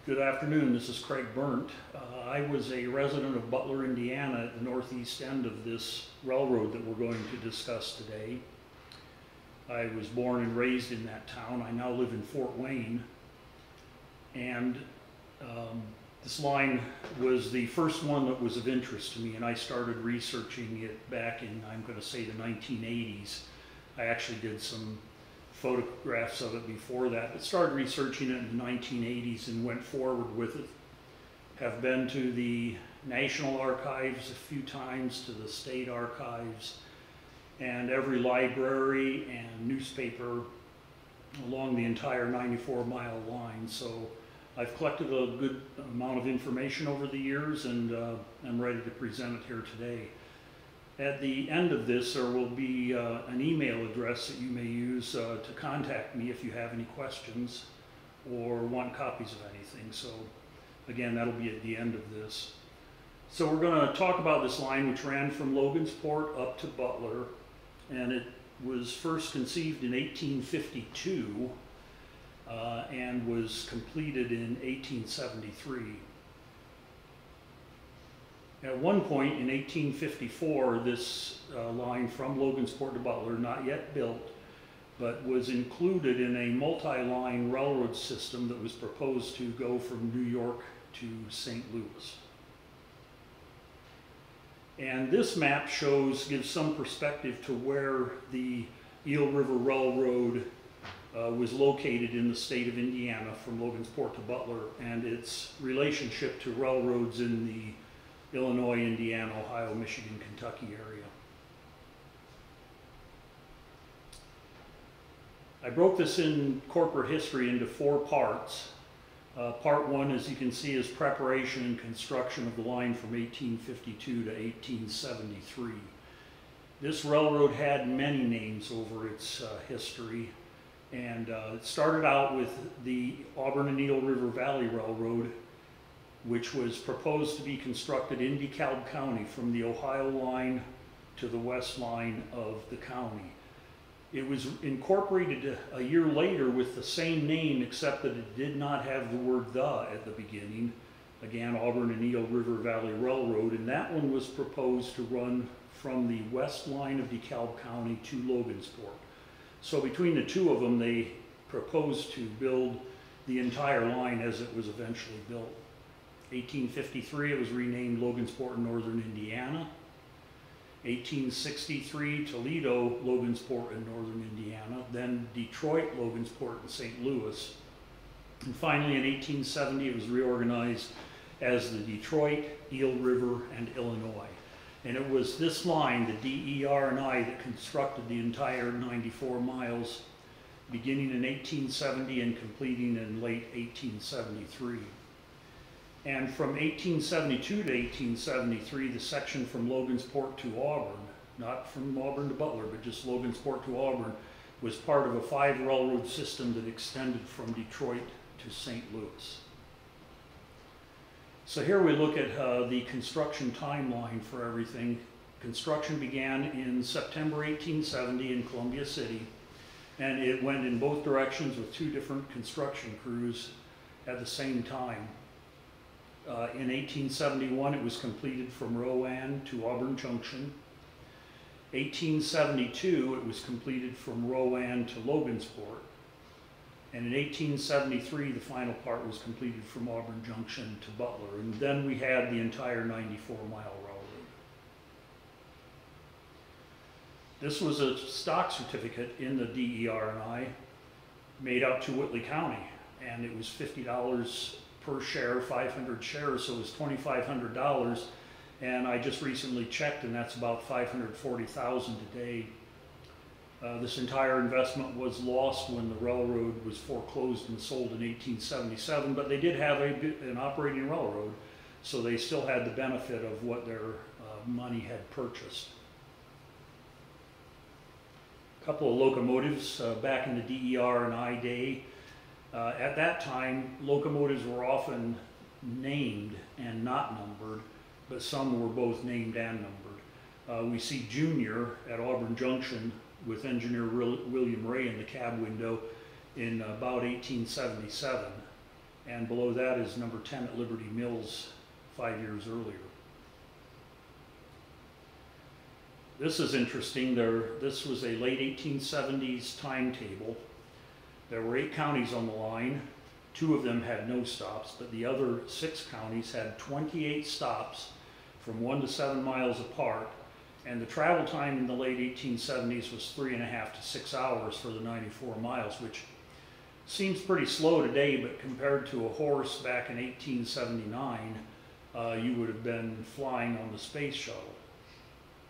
Good afternoon, this is Craig Burnt. I was a resident of Butler, Indiana at the northeast end of this railroad that we're going to discuss today. I was born and raised in that town. I now live in Fort Wayne. And this line was the first one that was of interest to me, and I started researching it back in, I'm going to say, the 1980s. I actually did some photographs of it before that, but started researching it in the 1980s and went forward with it. Have been to the National Archives a few times, to the state archives, and every library and newspaper along the entire 94-mile line. So I've collected a good amount of information over the years, and I'm ready to present it here today. At the end of this, there will be an email address that you may use to contact me if you have any questions or want copies of anything. So again, that'll be at the end of this. So we're going to talk about this line, which ran from Logansport up to Butler, and it was first conceived in 1852 and was completed in 1873. At one point in 1854, this line from Logansport to Butler, not yet built, but was included in a multi-line railroad system that was proposed to go from New York to St. Louis. And this map gives some perspective to where the Eel River Railroad was located in the state of Indiana from Logansport to Butler, and its relationship to railroads in the Illinois, Indiana, Ohio, Michigan, Kentucky area. I broke this in corporate history into 4 parts. Part 1, as you can see, is preparation and construction of the line from 1852 to 1873. This railroad had many names over its history, and it started out with the Auburn and Eel River Valley Railroad, which was proposed to be constructed in DeKalb County from the Ohio line to the west line of the county. It was incorporated a year later with the same name, except that it did not have the word "the" at the beginning. Again, Auburn and Eel River Valley Railroad, and that one was proposed to run from the west line of DeKalb County to Logansport. So between the two of them, they proposed to build the entire line as it was eventually built. 1853, it was renamed Logansport, Northern Indiana. 1863, Toledo, Logansport, in Northern Indiana. Then Detroit, Logansport, and St. Louis. And finally, in 1870, it was reorganized as the Detroit, Eel River, and Illinois. And it was this line, the DER&I, that constructed the entire 94 miles, beginning in 1870 and completing in late 1873. And from 1872 to 1873, the section from Logansport to Auburn, not from Auburn to Butler, but just Logansport to Auburn, was part of a 5 railroad system that extended from Detroit to St. Louis. So here we look at the construction timeline for everything. Construction began in September 1870 in Columbia City, and it went in both directions with 2 different construction crews at the same time. In 1871, it was completed from Rowan to Auburn Junction. 1872, it was completed from Rowan to Logansport. And in 1873, the final part was completed from Auburn Junction to Butler. And then we had the entire 94-mile railroad. This was a stock certificate in the DER&I made out to Whitley County, and it was $50 per share, 500 shares, so it was $2,500, and I just recently checked, and that's about $540,000 today. This entire investment was lost when the railroad was foreclosed and sold in 1877, but they did have an operating railroad, so they still had the benefit of what their money had purchased. A couple of locomotives back in the DER&I day. At that time, locomotives were often named and not numbered, but some were both named and numbered. We see Junior at Auburn Junction with engineer William Ray in the cab window in about 1877. and below that is number 10 at Liberty Mills 5 years earlier. This is interesting. This was a late 1870s timetable. There were 8 counties on the line. 2 of them had no stops, but the other 6 counties had 28 stops from 1 to 7 miles apart. And the travel time in the late 1870s was 3.5 to 6 hours for the 94 miles, which seems pretty slow today, but compared to a horse back in 1879, you would have been flying on the space shuttle.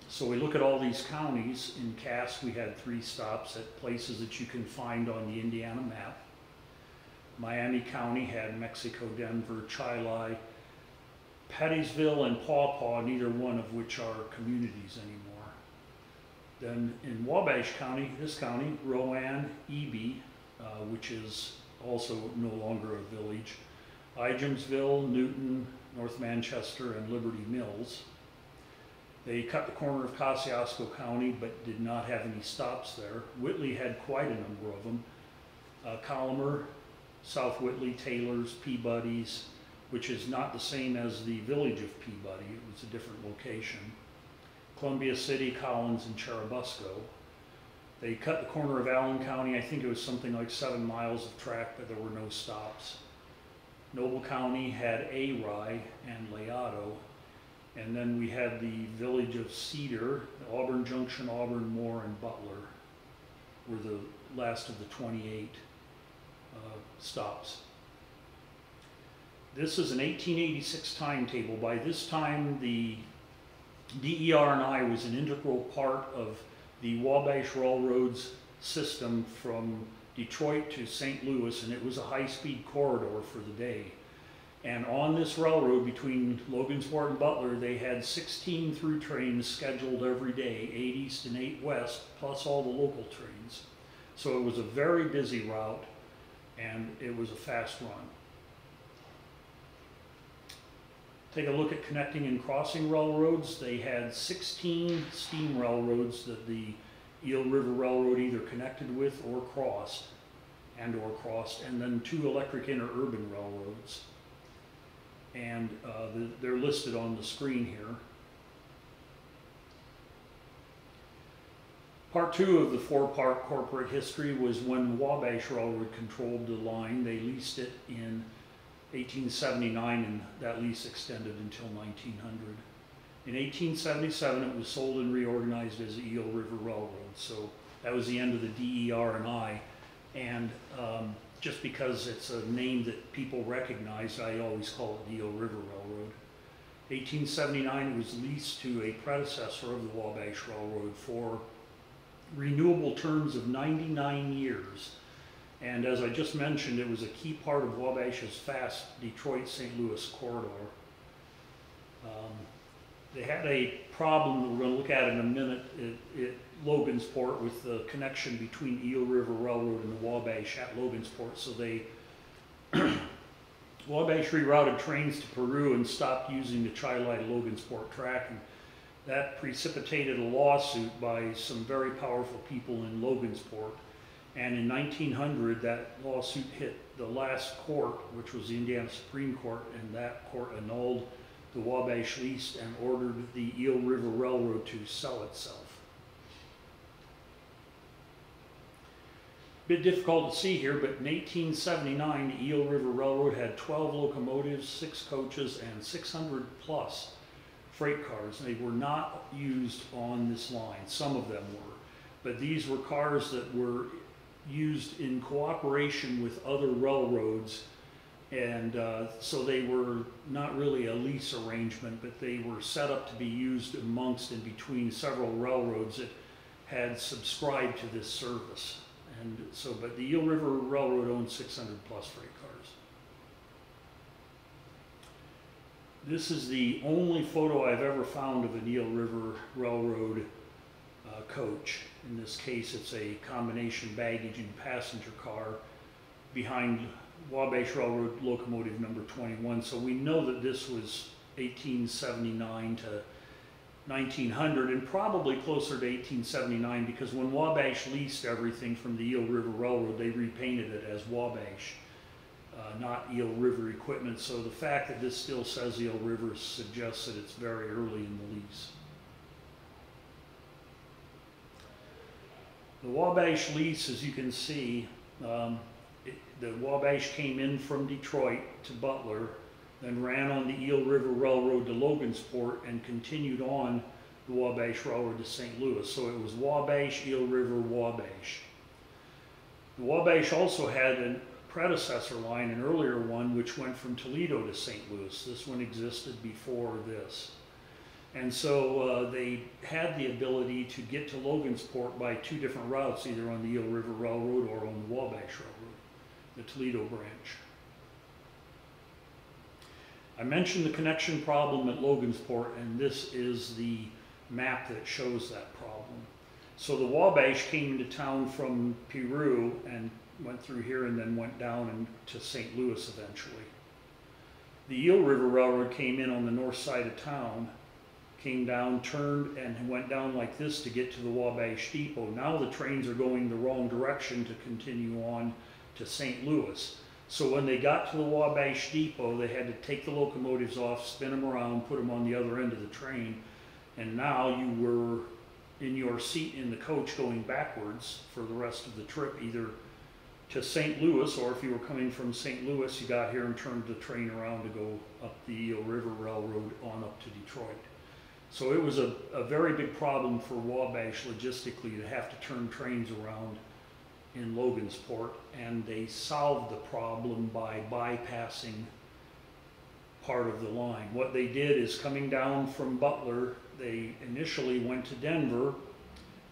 So we look at all these counties. In Cass, we had 3 stops at places that you can find on the Indiana map. Miami County had Mexico, Denver, Chili, Pettysville, and Paw Paw, neither one of which are communities anymore. Then in Wabash County, this county, Rowan, Eby, which is also no longer a village, Igemsville, Newton, North Manchester, and Liberty Mills. They cut the corner of Kosciuszko County, but did not have any stops there. Whitley had quite a number of them. Collimer, South Whitley, Taylors, Peabody's, which is not the same as the village of Peabody. It was a different location. Columbia City, Collins, and Churubusco. They cut the corner of Allen County. I think it was something like 7 miles of track, but there were no stops. Noble County had Rye and Leato. And then we had the village of Cedar, Auburn Junction, Auburn, Moore, and Butler were the last of the 28 stops. This is an 1886 timetable. By this time, the DER&I was an integral part of the Wabash Railroad's system from Detroit to St. Louis, and it was a high-speed corridor for the day. And on this railroad between Logansport and Butler, they had 16 through trains scheduled every day, 8 east and 8 west, plus all the local trains. So it was a very busy route, and it was a fast run. Take a look at connecting and crossing railroads. They had 16 steam railroads that the Eel River Railroad either connected with or crossed, and then 2 electric interurban railroads. And they're listed on the screen here. Part 2 of the 4-part corporate history was when Wabash Railroad controlled the line. They leased it in 1879, and that lease extended until 1900. In 1877, it was sold and reorganized as the Eel River Railroad. So that was the end of the DER&I. And just because it's a name that people recognize, I always call it the Eel River Railroad. 1879, it was leased to a predecessor of the Wabash Railroad for renewable terms of 99 years. And as I just mentioned, it was a key part of Wabash's fast Detroit-St. Louis corridor. They had a problem that we're going to look at in a minute at Logansport with the connection between Eel River Railroad and the Wabash at Logansport. So they Wabash rerouted trains to Peru and stopped using the Chili to Logansport track. And that precipitated a lawsuit by some very powerful people in Logansport. And in 1900, that lawsuit hit the last court, which was the Indiana Supreme Court, and that court annulled the Wabash lease and ordered the Eel River Railroad to sell itself. Bit difficult to see here, but in 1879, the Eel River Railroad had 12 locomotives, 6 coaches, and 600 plus freight cars. They were not used on this line. Some of them were, but these were cars that were used in cooperation with other railroads, and so they were not really a lease arrangement, but they were set up to be used amongst and between several railroads that had subscribed to this service. And so, but the Eel River Railroad owned 600 plus freight cars. This is the only photo I've ever found of an Eel River Railroad coach. In this case, it's a combination baggage and passenger car behind Wabash Railroad locomotive number 21. So we know that this was 1879 to 1900, and probably closer to 1879, because when Wabash leased everything from the Eel River Railroad, they repainted it as Wabash. not Eel River equipment. So the fact that this still says Eel River suggests that it's very early in the lease. The Wabash lease, as you can see, the Wabash came in from Detroit to Butler, then ran on the Eel River Railroad to Logansport, and continued on the Wabash Railroad to St. Louis. So it was Wabash, Eel River, Wabash. The Wabash also had a predecessor line, an earlier one, which went from Toledo to St. Louis. This one existed before this. And so they had the ability to get to Logansport by two different routes, either on the Eel River Railroad or on the Wabash Railroad, the Toledo branch. I mentioned the connection problem at Logansport, and this is the map that shows that problem. So the Wabash came into town from Peru and went through here and then went down to St. Louis eventually. The Eel River Railroad came in on the north side of town, came down, turned, and went down like this to get to the Wabash Depot. Now the trains are going the wrong direction to continue on to St. Louis. So when they got to the Wabash Depot, they had to take the locomotives off, spin them around, put them on the other end of the train, and now you were in your seat in the coach going backwards for the rest of the trip, either to St. Louis, or if you were coming from St. Louis, you got here and turned the train around to go up the Eel River Railroad on up to Detroit. So it was a very big problem for Wabash logistically to have to turn trains around in Logansport, and they solved the problem by bypassing part of the line. What they did is, coming down from Butler, they initially went to Denver,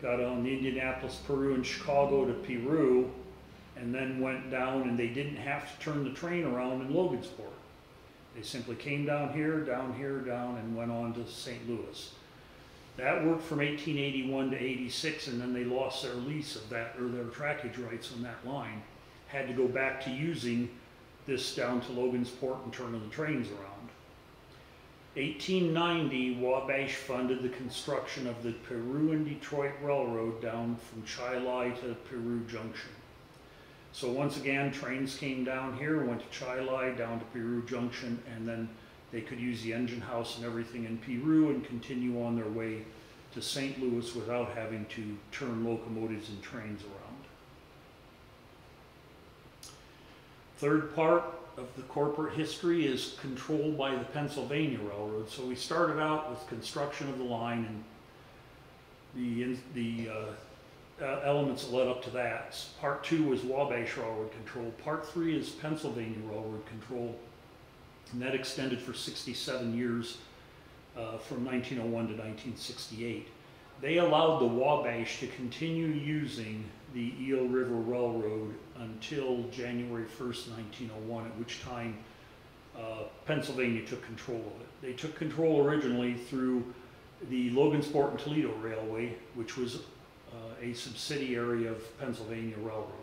got on the Indianapolis, Peru, and Chicago to Peru, and then went down, and they didn't have to turn the train around in Logansport. They simply came down here, down, and went on to St. Louis. That worked from 1881 to 86, and then they lost their lease of that, or their trackage rights on that line. Had to go back to using this down to Logansport and turning the trains around. 1890, Wabash funded the construction of the Peru and Detroit Railroad down from Chilai to Peru Junction. So once again, trains came down here, went to Chilai, down to Peru Junction, and then they could use the engine house and everything in Peru and continue on their way to St. Louis without having to turn locomotives and trains around. Third part of the corporate history is controlled by the Pennsylvania Railroad. So we started out with construction of the line and the elements that led up to that. Part 2 was Wabash Railroad control. Part 3 is Pennsylvania Railroad control, and that extended for 67 years from 1901 to 1968. They allowed the Wabash to continue using the Eel River Railroad until January 1st, 1901, at which time Pennsylvania took control of it. They took control originally through the Logansport and Toledo Railway, which was a subsidiary of Pennsylvania Railroad.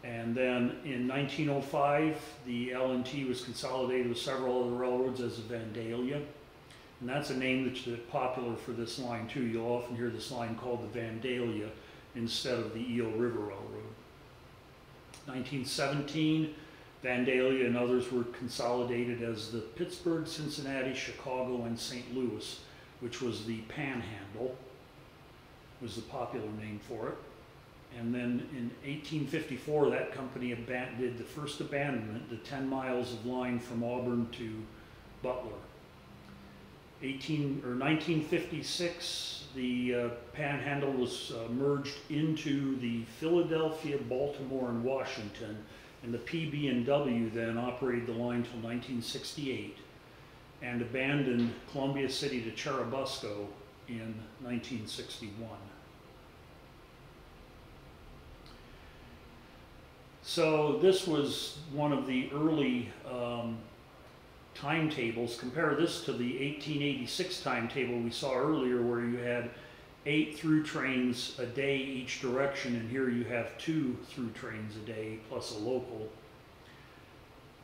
And then in 1905, the L&T was consolidated with several other railroads as the Vandalia. And that's a name that's popular for this line too. You'll often hear this line called the Vandalia instead of the Eel River Railroad. 1917, Vandalia and others were consolidated as the Pittsburgh, Cincinnati, Chicago, and St. Louis, which was the Panhandle, was the popular name for it. And then in 1854, that company did the first abandonment, the 10 miles of line from Auburn to Butler. 1956, the Panhandle was merged into the Philadelphia, Baltimore, and Washington, and the PB&W then operated the line until 1968 and abandoned Columbia City to Churubusco in 1961. So this was one of the early timetables. Compare this to the 1886 timetable we saw earlier, where you had 8 through trains a day each direction, and here you have 2 through trains a day plus a local.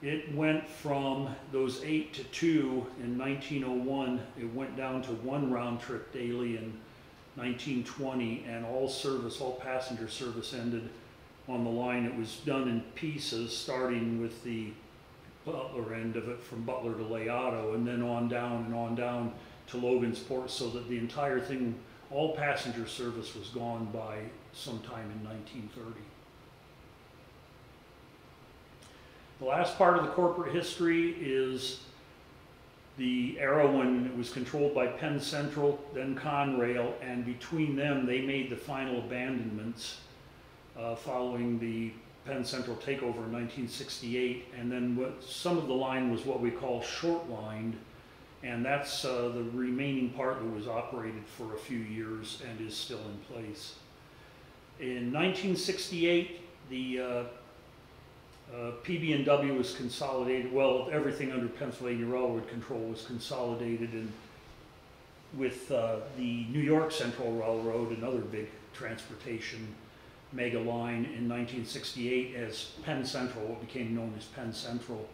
It went from those 8 to 2 in 1901. It went down to 1 round trip daily in 1920, and all passenger service ended on the line. It was done in pieces, starting with the Butler end of it from Butler to Layotto, and then on down to Logansport, so that the entire thing, all passenger service was gone by sometime in 1930. The last part of the corporate history is the era when it was controlled by Penn Central, then Conrail, and between them they made the final abandonments following the Penn Central takeover in 1968, and then some of the line was what we call short-lined, and that's the remaining part that was operated for a few years and is still in place. In 1968, the PB&W was consolidated. Well, everything under Pennsylvania Railroad control was consolidated with the New York Central Railroad, another big transportation mega line, in 1968 as Penn Central, what became known as Penn Central.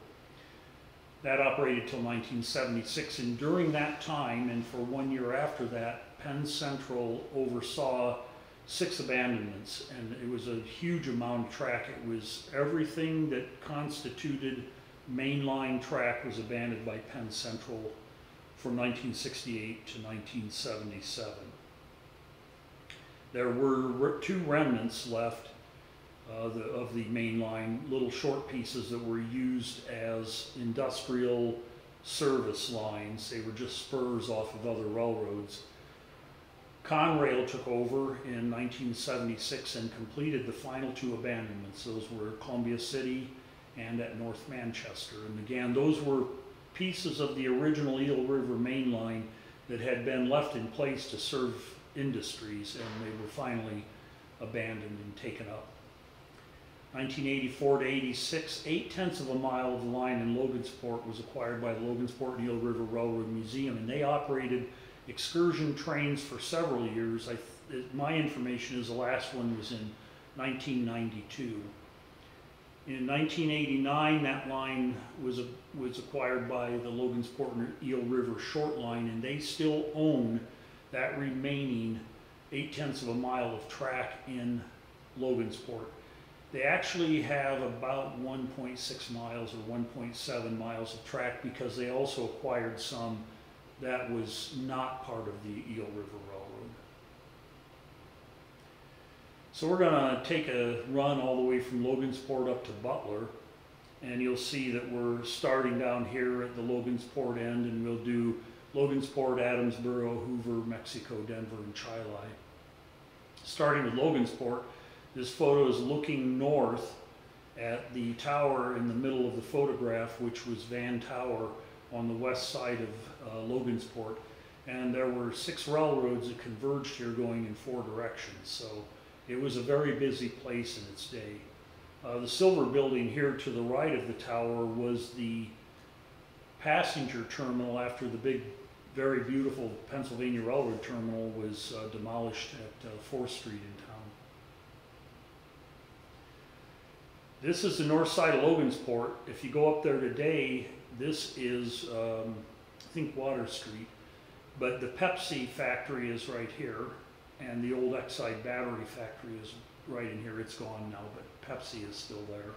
That operated till 1976, and during that time, and for 1 year after that, Penn Central oversaw 6 abandonments, and it was a huge amount of track. It was everything that constituted mainline track was abandoned by Penn Central from 1968 to 1977. There were 2 remnants left of the main line, little short pieces that were used as industrial service lines. They were just spurs off of other railroads. Conrail took over in 1976 and completed the final 2 abandonments. Those were Columbia City and at North Manchester. And again, those were pieces of the original Eel River main line that had been left in place to serve industries, and they were finally abandoned and taken up. 1984 to 86, 8/10 of a mile of the line in Logansport was acquired by the Logansport and Eel River Railroad Museum, and they operated excursion trains for several years. My information is the last one was in 1992. In 1989, that line was acquired by the Logansport and Eel River Short Line, and they still own that remaining 8/10 of a mile of track in Logansport. They actually have about 1.6 miles or 1.7 miles of track, because they also acquired some that was not part of the Eel River Railroad. So we're going to take a run all the way from Logansport up to Butler, and you'll see that we're starting down here at the Logansport end, and we'll do Logansport, Adamsboro, Hoover, Mexico, Denver, and Chili. Starting with Logansport, this photo is looking north at the tower in the middle of the photograph, which was Van Tower on the west side of Logansport. And there were 6 railroads that converged here going in 4 directions. So it was a very busy place in its day. The silver building here to the right of the tower was the passenger terminal after the big, very beautiful Pennsylvania Railroad terminal was demolished at 4th Street in town. This is the north side of Logansport. If you go up there today, this is, I think, Water Street, but the Pepsi factory is right here, and the old Exide battery factory is right in here. It's gone now, but Pepsi is still there.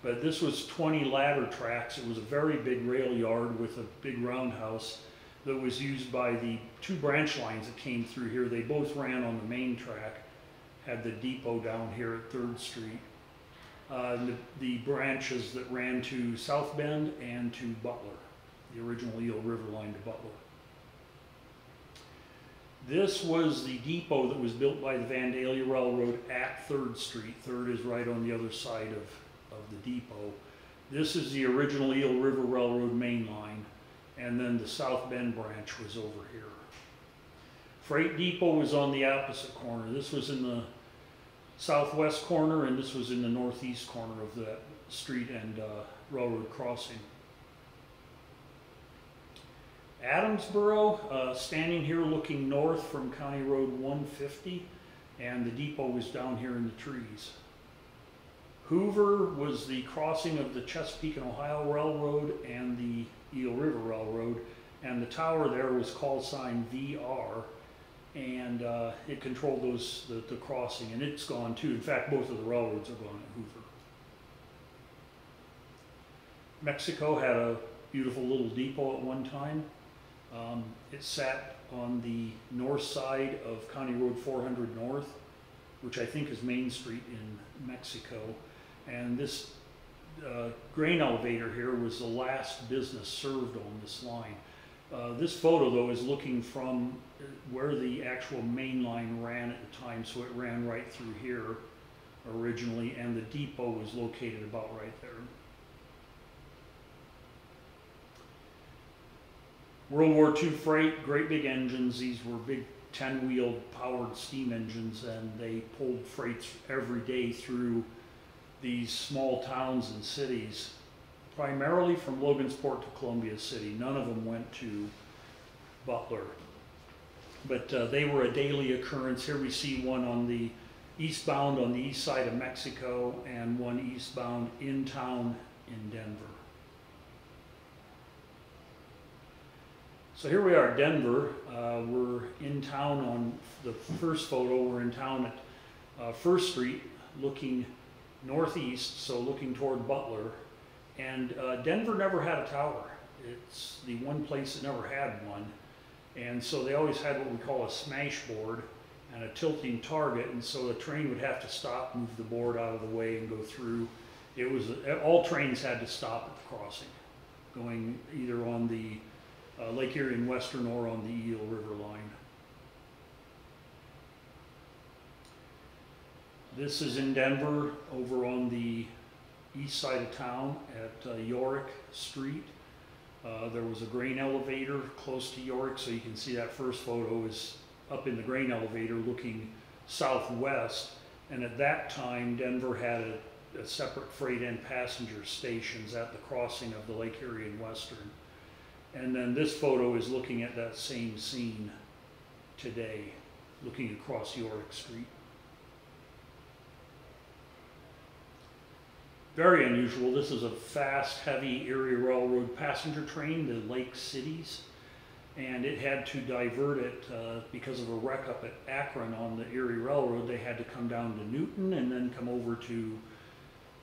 But this was 20 ladder tracks. It was a very big rail yard with a big roundhouse that was used by the 2 branch lines that came through here. They both ran on the main track, had the depot down here at 3rd Street. The branches that ran to South Bend and to Butler, the original Eel River line to Butler. This was the depot that was built by the Vandalia Railroad at 3rd Street. 3rd is right on the other side of the depot. This is the original Eel River Railroad main line, and then the South Bend branch was over here. Freight depot was on the opposite corner. This was in the southwest corner, and this was in the northeast corner of that street and railroad crossing. Adamsboro, standing here looking north from County Road 150, and the depot was down here in the trees. Hoover was the crossing of the Chesapeake and Ohio Railroad and the Eel River Railroad, and the tower there was call sign VR, and it controlled the crossing, and it's gone too. In fact, both of the railroads are gone at Hoover. Mexico had a beautiful little depot at one time. It sat on the north side of County Road 400 North, which I think is Main Street in Mexico. And this grain elevator here was the last business served on this line. This photo, though, is looking from where the actual main line ran at the time, so it ran right through here originally, and the depot was located about right there. World War II freight, great big engines. These were big 10-wheeled powered steam engines, and they pulled freights every day through these small towns and cities, primarily from Logansport to Columbia City. None of them went to Butler, but they were a daily occurrence. Here we see one on the eastbound on the east side of Mexico, and one eastbound in town in Denver. So here we are, Denver. We're in town on the first photo. We're in town at First Street, looking northeast, so looking toward Butler. And Denver never had a tower. It's the one place that never had one. And so they always had what we call a smash board and a tilting target. And so the train would have to stop, move the board out of the way, and go through. It was, all trains had to stop at the crossing, going either on the Lake Erie and Western or on the Eel River line. This is in Denver, over on the east side of town at Yorick Street. There was a grain elevator close to Yorick, so you can see that first photo is up in the grain elevator looking southwest. And at that time, Denver had a separate freight and passenger stations at the crossing of the Lake Erie and Western. And then this photo is looking at that same scene today, looking across Yorick Street. Very unusual. This is a fast, heavy Erie Railroad passenger train, the Lake Cities, and it had to divert it because of a wreck up at Akron on the Erie Railroad. They had to come down to Newton and then come over to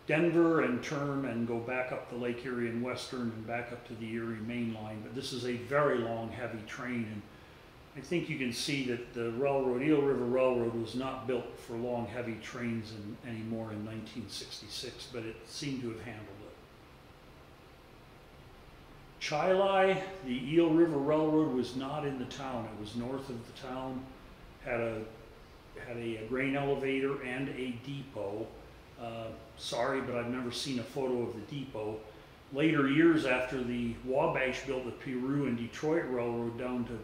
Denver and turn and go back up the Lake Erie and Western and back up to the Erie main line. But this is a very long, heavy train, and I think you can see that the railroad, Eel River Railroad, was not built for long, heavy trains anymore in 1966, but it seemed to have handled it. Chili, the Eel River Railroad, was not in the town. It was north of the town, had a grain elevator and a depot. Sorry, but I've never seen a photo of the depot. Later years, after the Wabash built the Peru and Detroit Railroad down to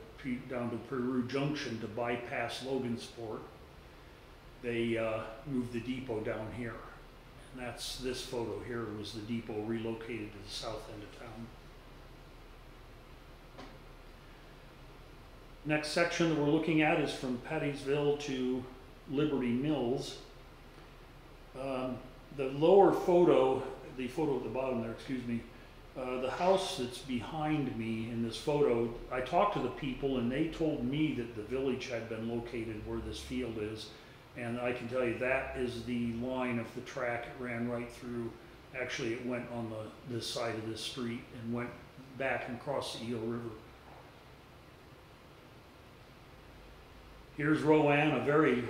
Peru Junction to bypass Logansport, they moved the depot down here. And that's this photo here, was the depot relocated to the south end of town. Next section that we're looking at is from Pettysville to Liberty Mills. The lower photo, the photo at the bottom there, excuse me, the house that's behind me in this photo, I talked to the people and they told me that the village had been located where this field is. And I can tell you that is the line of the track. It ran right through. Actually, it went on this side of this street and went back and across the Eel River. Here's Rowan, a very,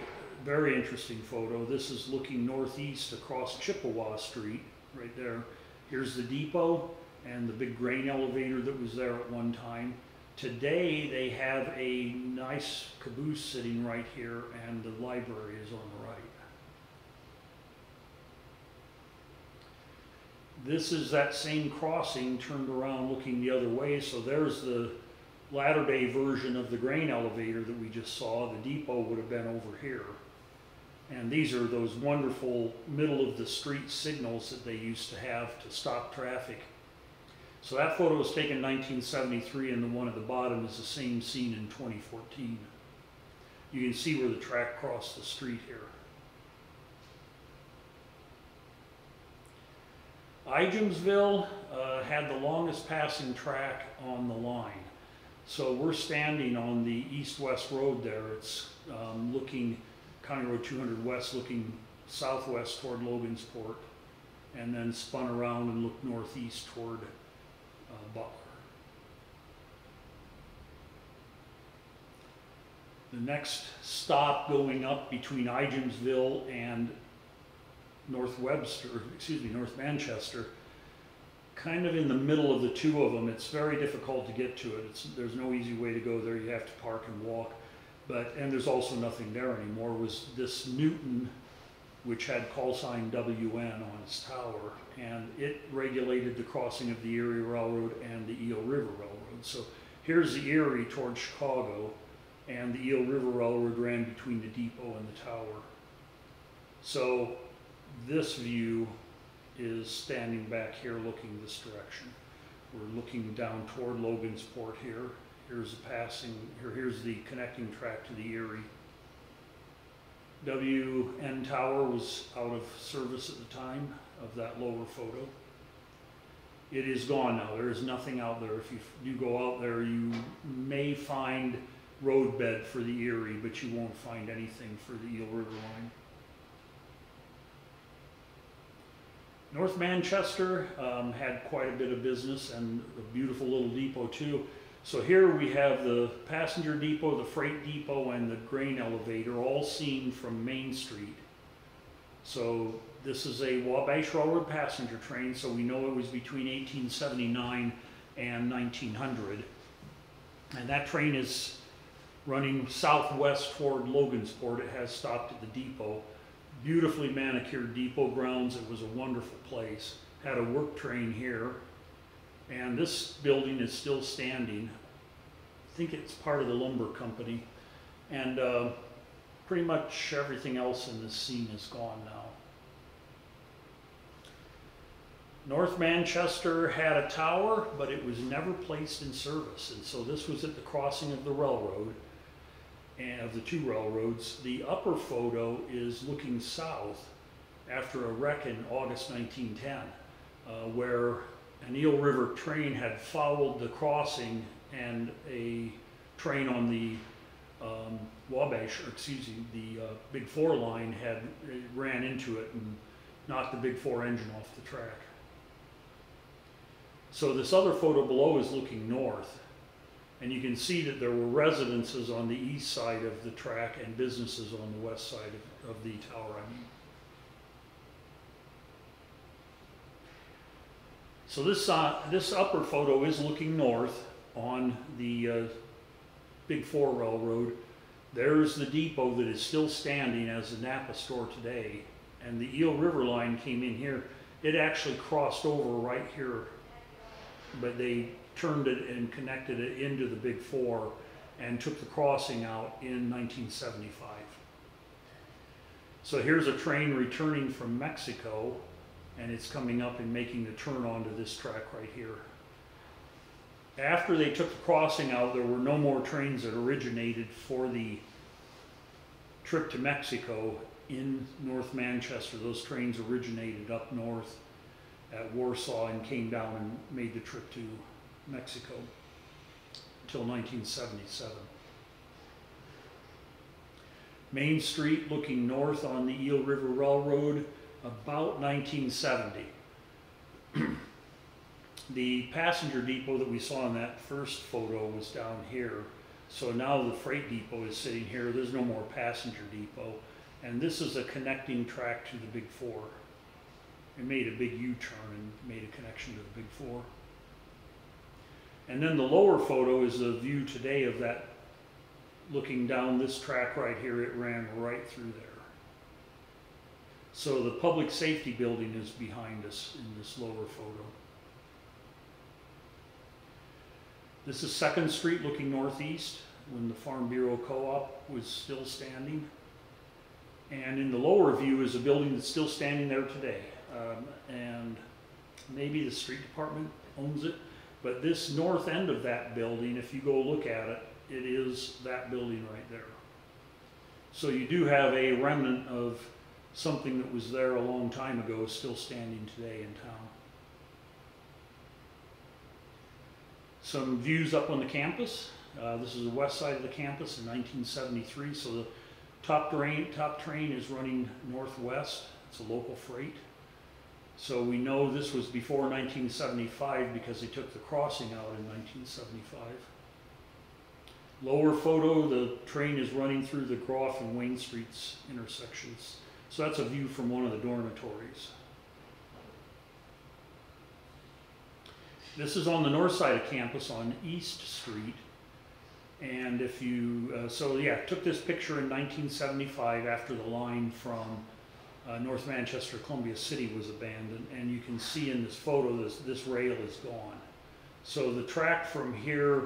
very interesting photo. This is looking northeast across Chippewa Street, right there. Here's the depot and the big grain elevator that was there at one time. Today they have a nice caboose sitting right here, and the library is on the right. This is that same crossing turned around looking the other way, so there's the latter-day version of the grain elevator that we just saw. The depot would have been over here. And these are those wonderful middle-of-the-street signals that they used to have to stop traffic. So that photo was taken in 1973, and the one at the bottom is the same scene in 2014. You can see where the track crossed the street here. Ijamsville had the longest passing track on the line. So we're standing on the east-west road there. It's looking, County Road 200 West, looking southwest toward Logansport, and then spun around and looked northeast toward Butler. The next stop going up between Igemsville and North Manchester, kind of in the middle of the two of them. It's very difficult to get to it. There's no easy way to go there. You have to park and walk. And there's also nothing there anymore. Was this Newton, which had call sign WN on its tower, and it regulated the crossing of the Erie Railroad and the Eel River Railroad. So here's the Erie toward Chicago, and the Eel River Railroad ran between the depot and the tower. So this view is standing back here looking this direction. We're looking down toward Logansport here. Here's the passing, here's the connecting track to the Erie. WN Tower was out of service at the time of that lower photo. It is gone now. There is nothing out there. If you go out there, you may find roadbed for the Erie, but you won't find anything for the Eel River line. North Manchester had quite a bit of business and a beautiful little depot too. So here we have the passenger depot, the freight depot, and the grain elevator all seen from Main Street. So this is a Wabash Railroad passenger train, so we know it was between 1879 and 1900. And that train is running southwest toward Logansport. It has stopped at the depot. Beautifully manicured depot grounds. It was a wonderful place. Had a work train here. And this building is still standing. I think it's part of the lumber company. And pretty much everything else in this scene is gone now. North Manchester had a tower, but it was never placed in service. And so this was at the crossing of the railroad, and of the two railroads. The upper photo is looking south after a wreck in August 1910, where an Eel River train had fouled the crossing, and a train on the the Big 4 line ran into it and knocked the Big 4 engine off the track. So this other photo below is looking north, and you can see that there were residences on the east side of the track and businesses on the west side of the tower, I mean. So this upper photo is looking north on the Big 4 Railroad. There's the depot that is still standing as the Napa store today. And the Eel River line came in here. It actually crossed over right here, but they turned it and connected it into the Big 4 and took the crossing out in 1975. So here's a train returning from Mexico, and it's coming up and making the turn onto this track right here. After they took the crossing out, there were no more trains that originated for the trip to Mexico in North Manchester. Those trains originated up north at Warsaw and came down and made the trip to Mexico until 1977. Main Street looking north on the Eel River Railroad, about 1970. The passenger depot that we saw in that first photo was down here. So now the freight depot is sitting here. There's no more passenger depot. And this is a connecting track to the Big 4. It made a big U-turn and made a connection to the Big 4. And then the lower photo is a view today of that, looking down this track right here. It ran right through there. So the public safety building is behind us in this lower photo. This is 2nd Street looking northeast when the Farm Bureau Co-op was still standing. And in the lower view is a building that's still standing there today. And maybe the street department owns it. But this north end of that building, if you go look at it, it is that building right there. So you do have a remnant of something that was there a long time ago still standing today in town. Some views up on the campus. This is the west side of the campus in 1973. So the top train is running northwest. It's a local freight. So we know this was before 1975 because they took the crossing out in 1975. Lower photo, the train is running through the Groff and Wayne Streets intersections. So that's a view from one of the dormitories. This is on the north side of campus on East Street. And if you, took this picture in 1975 after the line from North Manchester, Columbia City was abandoned. And you can see in this photo, this rail is gone. So the track from here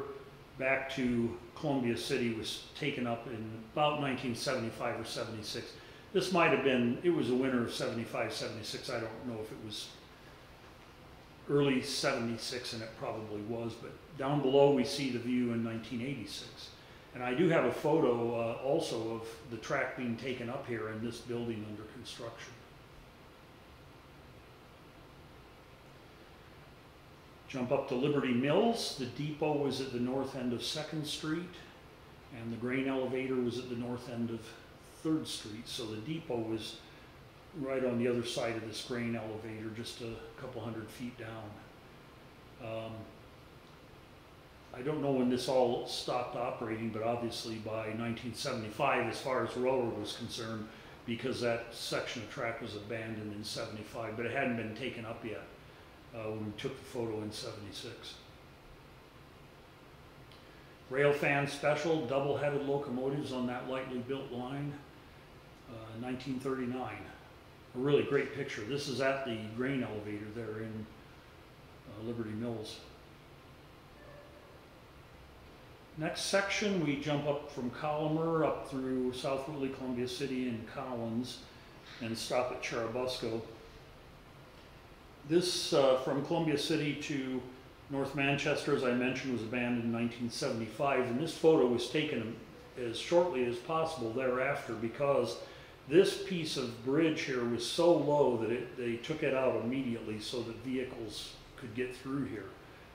back to Columbia City was taken up in about 1975 or 76. This might have been, it was a winter of 75, 76. I don't know if it was early 76, and it probably was, but down below we see the view in 1986. And I do have a photo also of the track being taken up here in this building under construction. Jump up to Liberty Mills. The depot was at the north end of 2nd Street, and the grain elevator was at the north end of 3rd Street. So the depot was right on the other side of this grain elevator, just a couple hundred feet down. I don't know when this all stopped operating, but obviously by 1975, as far as the railroad was concerned, because that section of track was abandoned in 75, but it hadn't been taken up yet when we took the photo in 76. Railfan Special, double-headed locomotives on that lightly built line, 1939. A really great picture. This is at the grain elevator there in Liberty Mills. Next section, we jump up from Collimer up through South Whitley, Columbia City, and Collins, and stop at Churubusco. This, from Columbia City to North Manchester, as I mentioned, was abandoned in 1975, and this photo was taken as shortly as possible thereafter because this piece of bridge here was so low that they took it out immediately so that vehicles could get through here,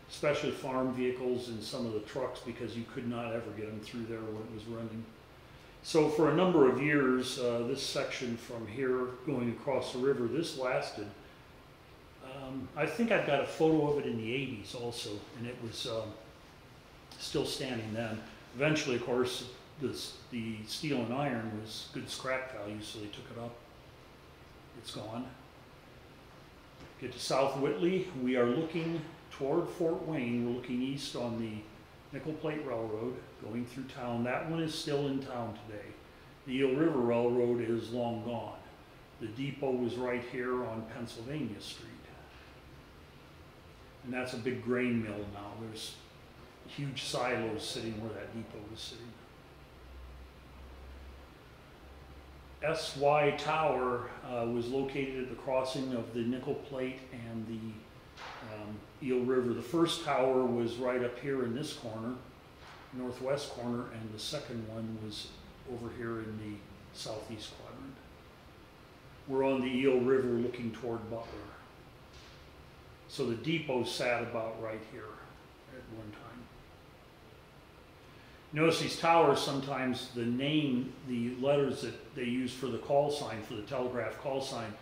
especially farm vehicles and some of the trucks, because you could not ever get them through there when it was running. So for a number of years, this section from here going across the river, this lasted. I think I've got a photo of it in the 80s also, and it was still standing then. Eventually, of course, the steel and iron was good scrap value, so they took it up. It's gone. Get to South Whitley. We are looking toward Fort Wayne. We're looking east on the Nickel Plate Railroad going through town. That one is still in town today. The Eel River Railroad is long gone. The depot is right here on Pennsylvania Street. And that's a big grain mill now. There's huge silos sitting where that depot was sitting. SY Tower was located at the crossing of the Nickel Plate and the Eel River. The first tower was right up here in this corner, northwest corner, and the second one was over here in the southeast quadrant. We're on the Eel River looking toward Butler. So the depot sat about right here at one time. Notice these towers, sometimes the name, the letters that they use for the call sign, for the telegraph call sign,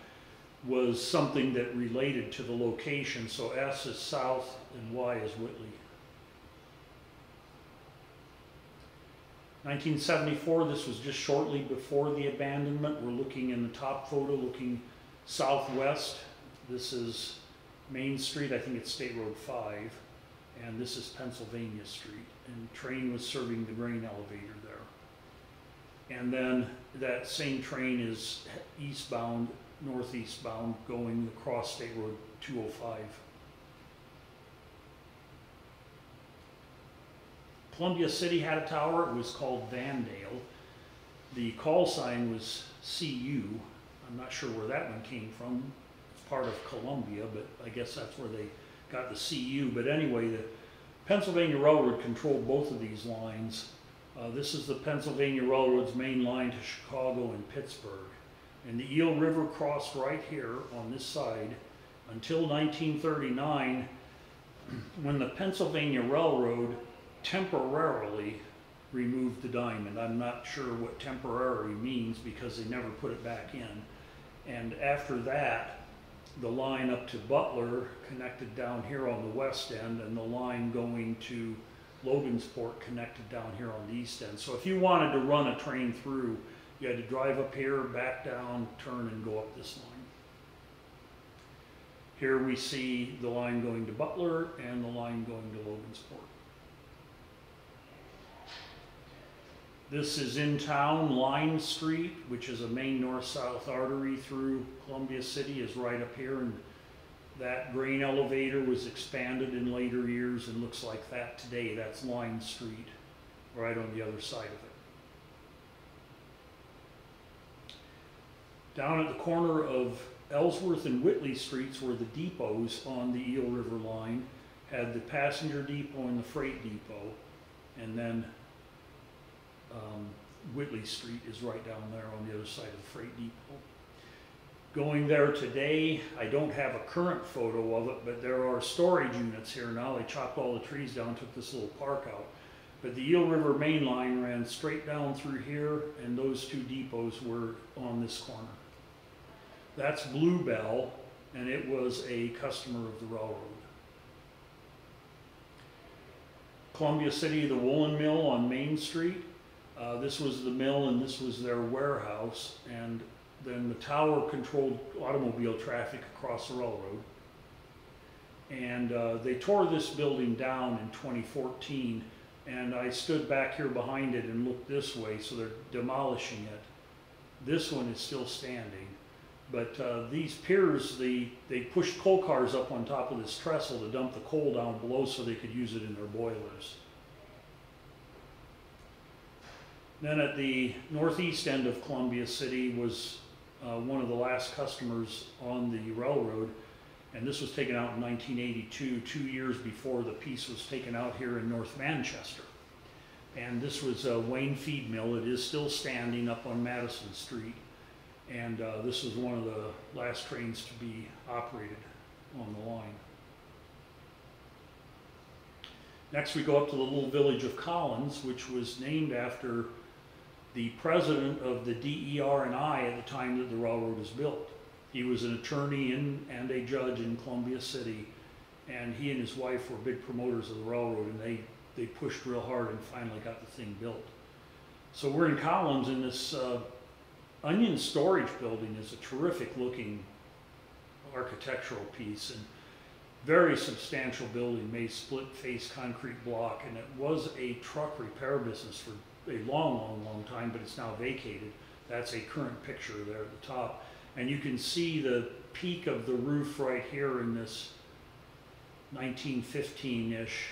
was something that related to the location. So S is south and Y is Whitley. 1974, this was just shortly before the abandonment. We're looking in the top photo, looking southwest. This is Main Street, I think it's State Road 5, and this is Pennsylvania Street. And the train was serving the grain elevator there. And then that same train is eastbound, northeastbound, going across State Road 205. Columbia City had a tower. It was called Vandale. The call sign was CU. I'm not sure where that one came from. It's part of Columbia, but I guess that's where they got the CU. But anyway, the Pennsylvania Railroad controlled both of these lines. This is the Pennsylvania Railroad's main line to Chicago and Pittsburgh. And the Eel River crossed right here on this side until 1939. when the Pennsylvania Railroad temporarily removed the diamond. I'm not sure what temporary means because they never put it back in. And after that, the line up to Butler connected down here on the west end, and the line going to Logansport connected down here on the east end. So if you wanted to run a train through, you had to drive up here, back down, turn, and go up this line. Here we see the line going to Butler and the line going to Logansport. This is in town. Line Street, which is a main north-south artery through Columbia City, is right up here, and that grain elevator was expanded in later years and looks like that today. That's Line Street, right on the other side of it. Down at the corner of Ellsworth and Whitley Streets were the depots on the Eel River line. Had the passenger depot and the freight depot, and then Whitley Street is right down there on the other side of the freight depot. Going there today, I don't have a current photo of it, but there are storage units here now. They chopped all the trees down, took this little park out. But the Eel River main line ran straight down through here, and those two depots were on this corner. That's Bluebell, and it was a customer of the railroad. Columbia City, the woolen mill on Main Street. This was the mill and this was their warehouse, and then the tower controlled automobile traffic across the railroad. And they tore this building down in 2014, and I stood back here behind it and looked this way, so they're demolishing it. This one is still standing, but these piers, they pushed coal cars up on top of this trestle to dump the coal down below so they could use it in their boilers. Then at the northeast end of Columbia City was one of the last customers on the railroad, and this was taken out in 1982, 2 years before the piece was taken out here in North Manchester. And this was a Wayne Feed Mill. It is still standing up on Madison Street, and this was one of the last trains to be operated on the line. Next we go up to the little village of Collins, which was named after the president of the DER&I at the time that the railroad was built. He was an attorney and a judge in Columbia City, and he and his wife were big promoters of the railroad, and they pushed real hard and finally got the thing built. So we're in Collins, and this onion storage building is a terrific looking architectural piece, and very substantial building, made split face concrete block, and it was a truck repair business for a long time, but it's now vacated. That's a current picture there at the top. And you can see the peak of the roof right here in this 1915-ish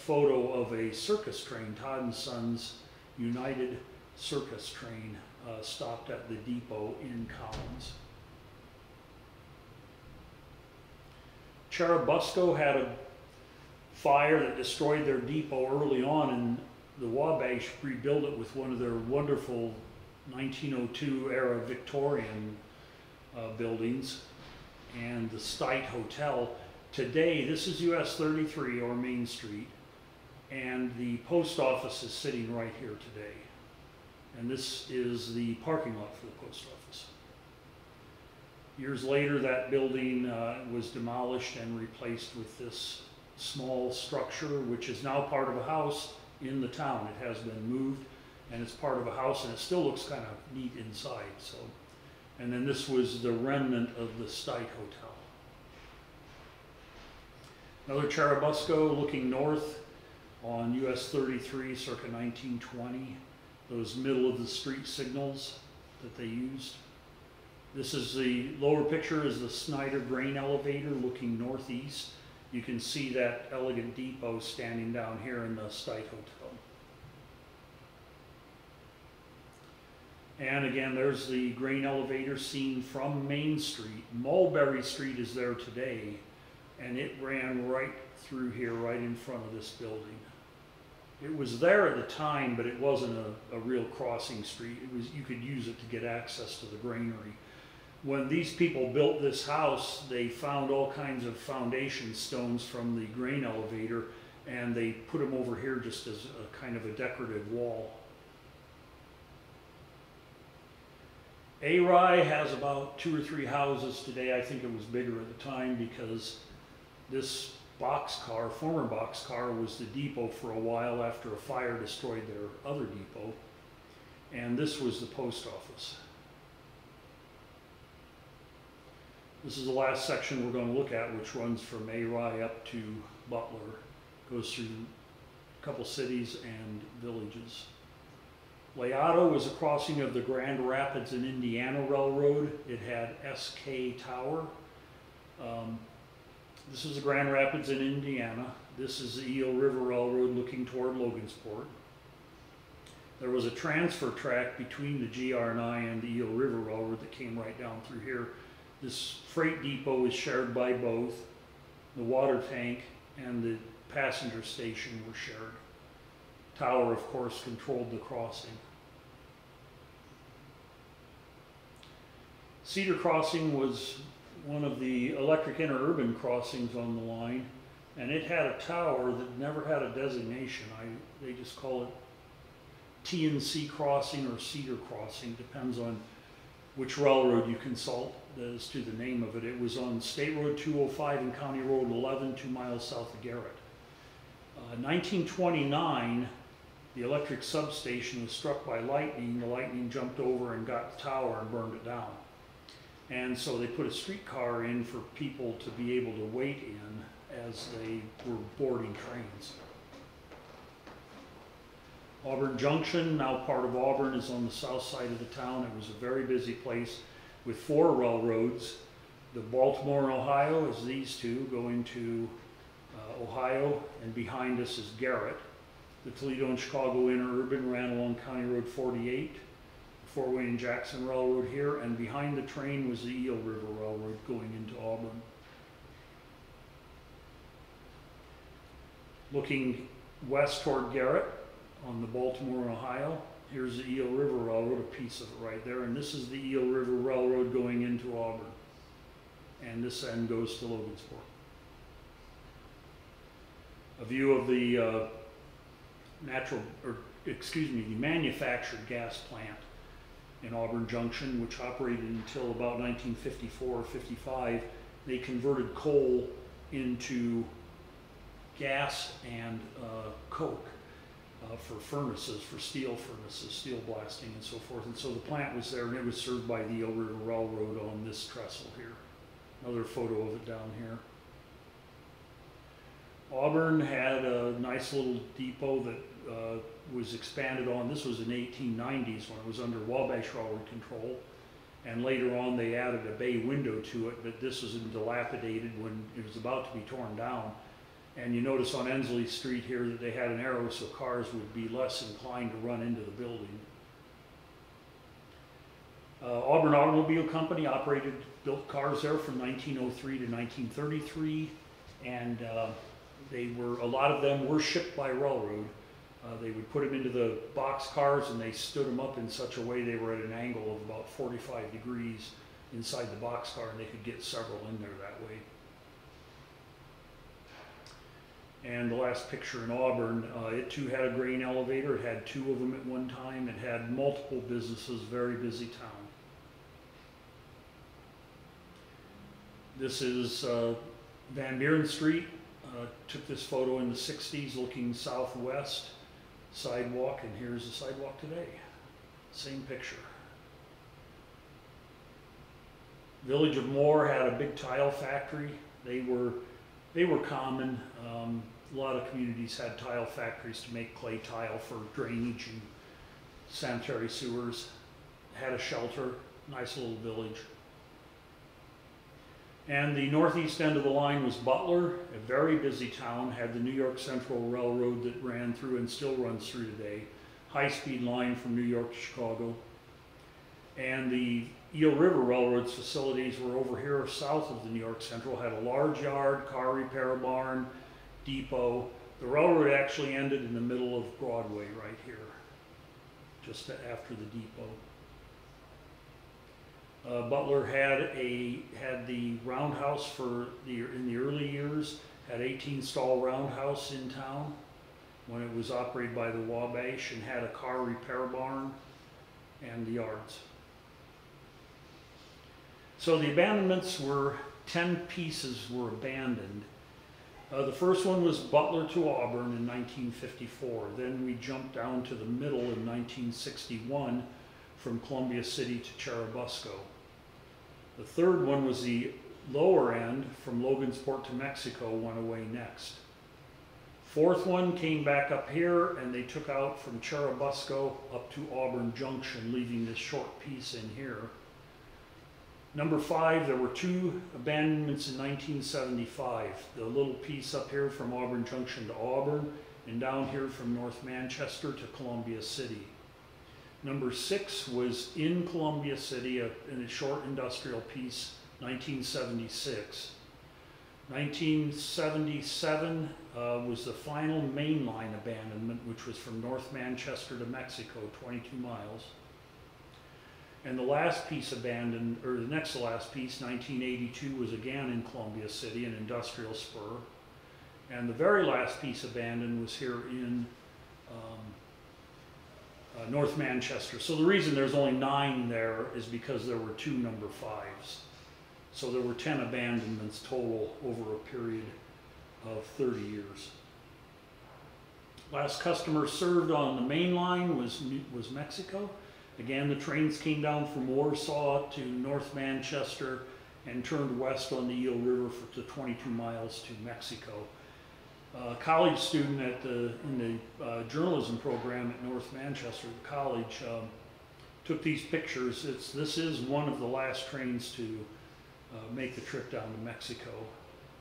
photo of a circus train, Todd & Sons United Circus train, stopped at the depot in Collins. Churubusco had a fire that destroyed their depot early on, and the Wabash rebuilt it with one of their wonderful 1902 era Victorian buildings, and the Stite Hotel. Today, this is US 33 or Main Street, and the post office is sitting right here today. And this is the parking lot for the post office. Years later, that building was demolished and replaced with this small structure, which is now part of a house in the town. It has been moved, and it's part of a house, and it still looks kind of neat inside. So, and then this was the remnant of the Stite Hotel. Another Churubusco looking north on US 33 circa 1920. Those middle of the street signals that they used. This is the lower picture is the Snyder grain elevator looking northeast. You can see that elegant depot standing down here in the Stite Hotel. And again, there's the grain elevator seen from Main Street. Mulberry Street is there today, and it ran right through here, right in front of this building. It was there at the time, but it wasn't a real crossing street. It was, you could use it to get access to the granary. When these people built this house, they found all kinds of foundation stones from the grain elevator, and they put them over here just as a kind of a decorative wall. Ari has about 2 or 3 houses today. I think it was bigger at the time because this boxcar, former boxcar, was the depot for a while after a fire destroyed their other depot. And this was the post office. This is the last section we're going to look at, which runs from Ari up to Butler. Goes through a couple cities and villages. Layotto was a crossing of the Grand Rapids and Indiana Railroad. It had SK Tower. This is the Grand Rapids in Indiana. This is the Eel River Railroad looking toward Logansport. There was a transfer track between the GR&I and the Eel River Railroad that came right down through here. This freight depot is shared by both. The water tank and the passenger station were shared. Tower, of course, controlled the crossing. Cedar Crossing was one of the electric interurban crossings on the line, and it had a tower that never had a designation. They just call it TNC Crossing or Cedar Crossing, depends on which railroad you consult as to the name of it. It was on State Road 205 and County Road 11, 2 miles south of Garrett. 1929, the electric substation was struck by lightning. The lightning jumped over and got the tower and burned it down. And so they put a streetcar in for people to be able to wait in as they were boarding trains. Auburn Junction, now part of Auburn, is on the south side of the town. It was a very busy place with 4 railroads. The Baltimore and Ohio is these two going to Ohio, and behind us is Garrett. The Toledo and Chicago Interurban ran along County Road 48, the Fort Wayne and Jackson Railroad here, and behind the train was the Eel River Railroad going into Auburn. Looking west toward Garrett on the Baltimore and Ohio, here's the Eel River Railroad, a piece of it right there, and this is the Eel River Railroad going into Auburn. And this end goes to Logansport. A view of the the manufactured gas plant in Auburn Junction, which operated until about 1954 or 55. They converted coal into gas and coke for furnaces, for steel furnaces, steel blasting and so forth. And so the plant was there, and it was served by the Eel River Railroad on this trestle here. Another photo of it down here. Auburn had a nice little depot that was expanded on. This was in the 1890s when it was under Wabash Railroad control. And later on they added a bay window to it, but this was dilapidated when it was about to be torn down. And you notice on Ensley Street here that they had an arrow so cars would be less inclined to run into the building. Auburn Automobile Company built cars there from 1903 to 1933, and a lot of them were shipped by railroad. They would put them into the box cars, and they stood them up in such a way they were at an angle of about 45 degrees inside the box car, and they could get several in there that way. And the last picture in Auburn, it too had a grain elevator. It had 2 of them at one time. It had multiple businesses, very busy town. This is Van Buren Street. Took this photo in the 60s looking southwest, sidewalk, and here's the sidewalk today. Same picture. Village of Moore had a big tile factory. They were common. A lot of communities had tile factories to make clay tile for drainage and sanitary sewers. Had a shelter, nice little village. And the northeast end of the line was Butler, a very busy town, had the New York Central Railroad that ran through and still runs through today, high-speed line from New York to Chicago. And the Eel River Railroad's facilities were over here south of the New York Central, had a large yard, car repair barn, depot. The railroad actually ended in the middle of Broadway right here, just after the depot. Butler had the roundhouse in the early years, had 18 stall roundhouse in town when it was operated by the Wabash, and had a car repair barn and the yards. So the abandonments were 10 pieces were abandoned. The first one was Butler to Auburn in 1954. Then we jumped down to the middle in 1961 from Columbia City to Churubusco. The third one was the lower end from Logansport to Mexico, went away next. Fourth one came back up here, and they took out from Churubusco up to Auburn Junction, leaving this short piece in here. Number 5, there were 2 abandonments in 1975. The little piece up here from Auburn Junction to Auburn, and down here from North Manchester to Columbia City. Number 6 was in Columbia City in a short industrial piece, 1976. 1977 was the final mainline abandonment, which was from North Manchester to Mexico, 22 miles. And the last piece abandoned, or the next to last piece, 1982, was again in Columbia City, an industrial spur. And the very last piece abandoned was here in North Manchester. So the reason there's only 9 there is because there were 2 number 5s. So there were 10 abandonments total over a period of 30 years. Last customer served on the main line was Mexico. Again, the trains came down from Warsaw to North Manchester and turned west on the Eel River for 22 miles to Mexico. College student in the journalism program at North Manchester College took these pictures. This is one of the last trains to make the trip down to Mexico.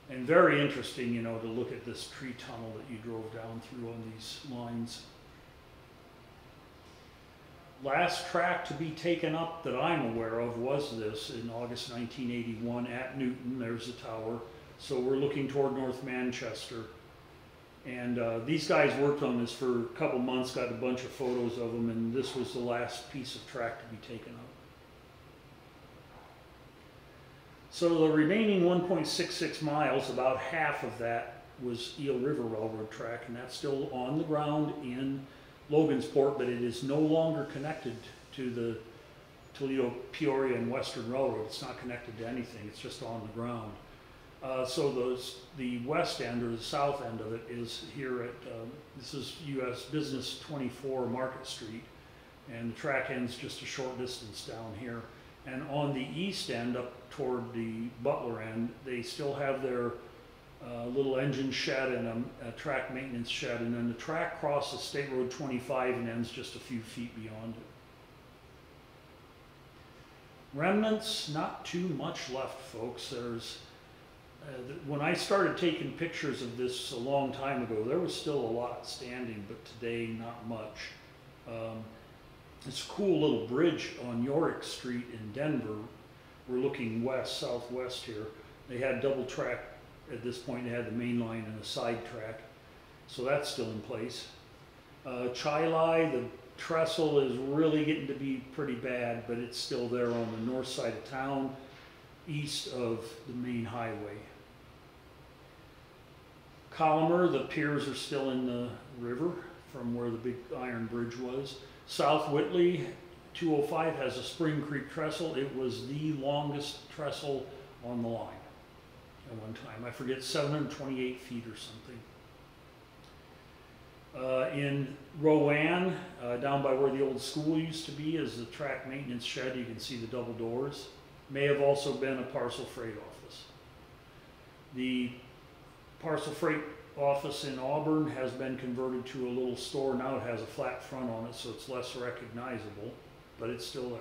And very interesting, you know, to look at this tree tunnel that you drove down through on these lines. Last track to be taken up that I'm aware of was this in August 1981 at Newton. There's the tower. So we're looking toward North Manchester. And these guys worked on this for a couple months, got a bunch of photos of them, and this was the last piece of track to be taken up. So the remaining 1.66 miles, about half of that was Eel River Railroad track, and that's still on the ground in Logansport, but it is no longer connected to the Toledo, Peoria, and Western Railroad. It's not connected to anything, it's just on the ground. So the west end, or the south end of it, is here at, this is US Business 24 Market Street, and the track ends just a short distance down here. And on the east end, up toward the Butler end, they still have their little engine shed and a track maintenance shed, and then the track crosses State Road 25 and ends just a few feet beyond it. Remnants, not too much left, folks. There's when I started taking pictures of this a long time ago, there was still a lot standing, but today not much. It's a cool little bridge on Yorick Street in Denver. We're looking west, southwest here. They had double track at this point. They had the main line and a side track, so that's still in place. Chilai, the trestle is really getting to be pretty bad, but it's still there on the north side of town, east of the main highway. Colomer, the piers are still in the river from where the big iron bridge was. South Whitley, 205 has a Spring Creek trestle. It was the longest trestle on the line at one time. I forget, 728 feet or something. In Rowan, down by where the old school used to be, is the track maintenance shed. You can see the double doors. May have also been a parcel freight office. The parcel freight office in Auburn has been converted to a little store. Now it has a flat front on it, so it's less recognizable, but it's still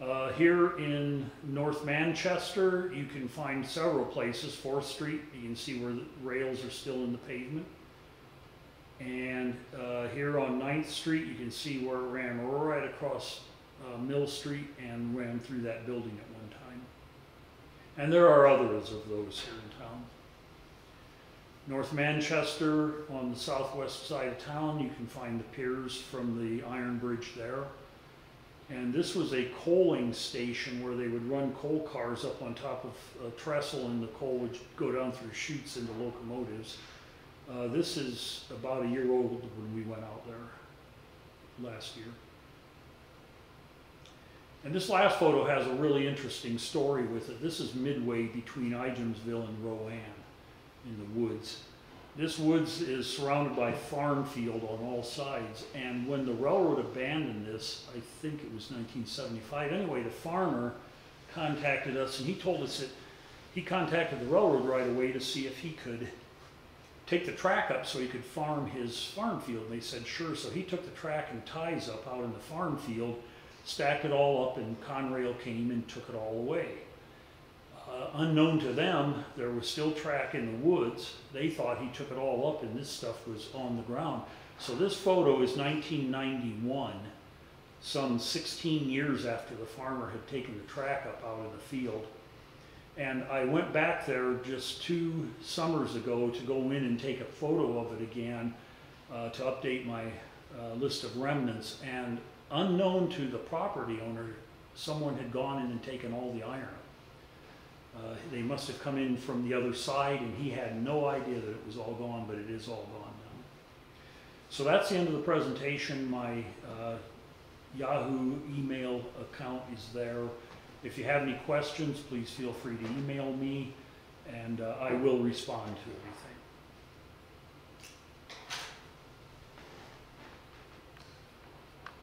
there. Here in North Manchester, you can find several places. 4th Street, you can see where the rails are still in the pavement. And here on 9th Street, you can see where it ran right across Mill Street and ran through that building at one time. And there are others of those here in town. North Manchester, on the southwest side of town, you can find the piers from the iron bridge there. And this was a coaling station where they would run coal cars up on top of a trestle, and the coal would go down through chutes into locomotives. This is about a year old when we went out there last year. And this last photo has a really interesting story with it. This is midway between Ijamsville and Rowan in the woods. This woods is surrounded by farm field on all sides, and when the railroad abandoned this, I think it was 1975, anyway, the farmer contacted us, and he told us that he contacted the railroad right away to see if he could take the track up so he could farm his farm field. And they said sure, so he took the track and ties up out in the farm field, stacked it all up, and Conrail came and took it all away. Unknown to them, there was still track in the woods. They thought he took it all up and this stuff was on the ground. So this photo is 1991, some 16 years after the farmer had taken the track up out in the field. And I went back there just 2 summers ago to go in and take a photo of it again to update my list of remnants. And unknown to the property owner, someone had gone in and taken all the iron. They must have come in from the other side, and he had no idea that it was all gone, but it is all gone now. So that's the end of the presentation. My Yahoo email account is there. If you have any questions, please feel free to email me, and I will respond to everything.